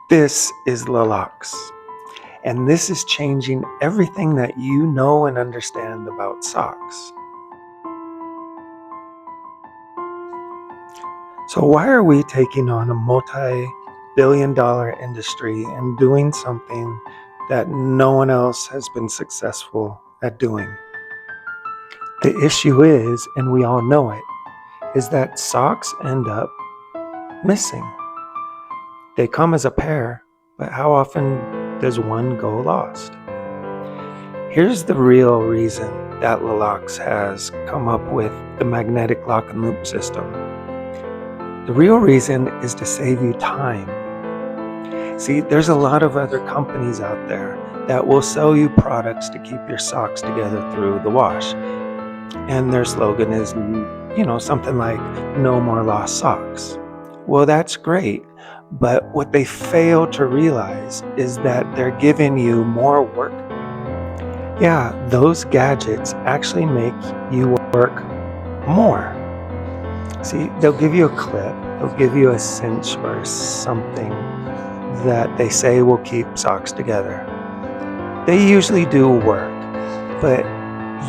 This is Loxx, and this is changing everything that you know and understand about socks. So why are we taking on a multi-billion-dollar industry and doing something that no one else has been successful at doing? The issue is, and we all know it, is that socks end up missing. They come as a pair, but how often does one go lost? Here's the real reason that Loxx has come up with the magnetic lock and loop system. The real reason is to save you time. See, there's a lot of other companies out there that will sell you products to keep your socks together through the wash. And their slogan is, something like, no more lost socks. Well, that's great. But what they fail to realize is that they're giving you more work. Yeah, those gadgets actually make you work more. See, they'll give you a clip, they'll give you a cinch or something that they say will keep socks together. They usually do work, but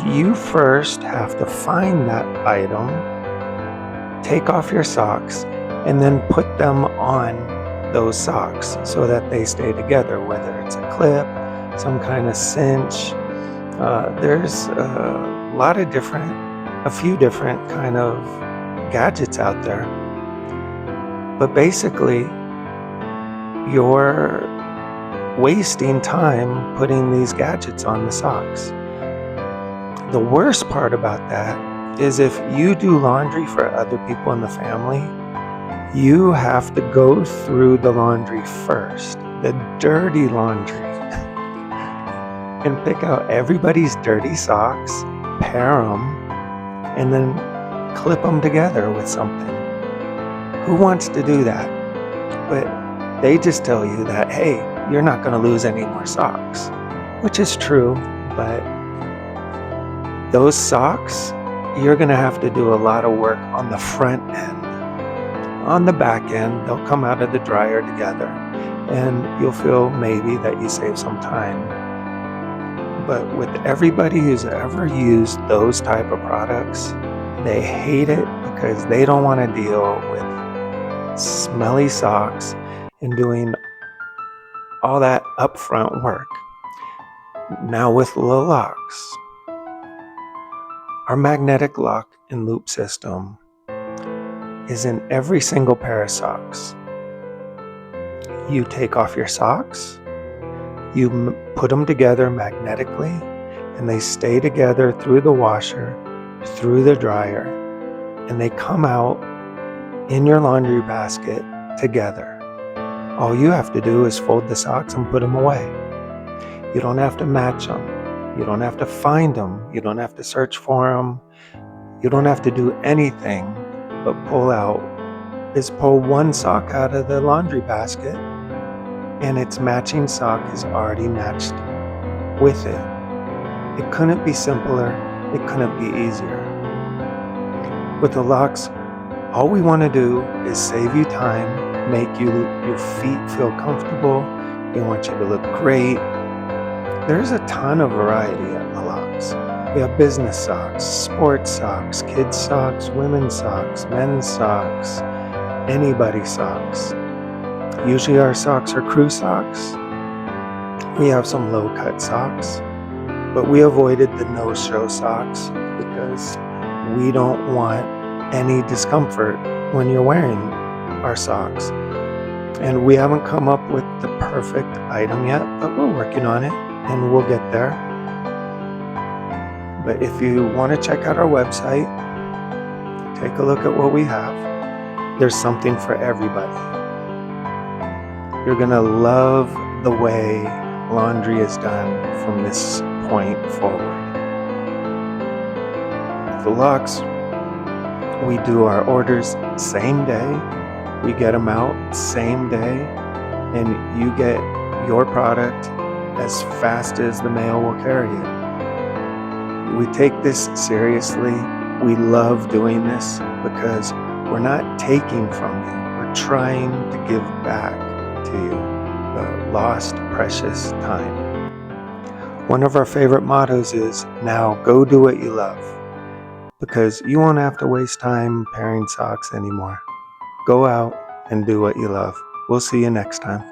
you first have to find that item, take off your socks, and then put them on those socks so that they stay together, whether it's a clip, some kind of cinch. There's a few different kind of gadgets out there. But basically, you're wasting time putting these gadgets on the socks. The worst part about that is if you do laundry for other people in the family, you have to go through the laundry first, the dirty laundry, and pick out everybody's dirty socks, pair them, and then clip them together with something. Who wants to do that? But they just tell you that, hey, you're not going to lose any more socks, which is true, but those socks, you're going to have to do a lot of work on the front end. On the back end, they'll come out of the dryer together, and you'll feel maybe that you save some time. But with everybody who's ever used those type of products, they hate it because they don't want to deal with smelly socks and doing all that upfront work. Now with Loxx, our magnetic lock and loop system is in every single pair of socks. You take off your socks, you put them together magnetically, and they stay together through the washer, through the dryer, and they come out in your laundry basket together. All you have to do is fold the socks and put them away. You don't have to match them. You don't have to find them. You don't have to search for them. You don't have to do anything but pull one sock out of the laundry basket, and its matching sock is already matched with it. It couldn't be simpler. It couldn't be easier. With the Loxx, all we want to do is save you time, make your feet feel comfortable. We want you to look great. There's a ton of variety at the Loxx. We have business socks, sports socks, kids socks, women's socks, men's socks, anybody's socks. Usually our socks are crew socks. We have some low-cut socks, but we avoided the no-show socks because we don't want any discomfort when you're wearing our socks. And we haven't come up with the perfect item yet, but we're working on it and we'll get there. But if you want to check out our website, take a look at what we have. There's something for everybody. You're going to love the way laundry is done from this point forward. With the Loxx, we do our orders same day. We get them out same day, and you get your product as fast as the mail will carry it. We take this seriously. We love doing this because we're not taking from you. We're trying to give back to you. the lost precious time. One of our favorite mottos is, now go do what you love, because you won't have to waste time pairing socks anymore. Go out and do what you love. We'll see you next time.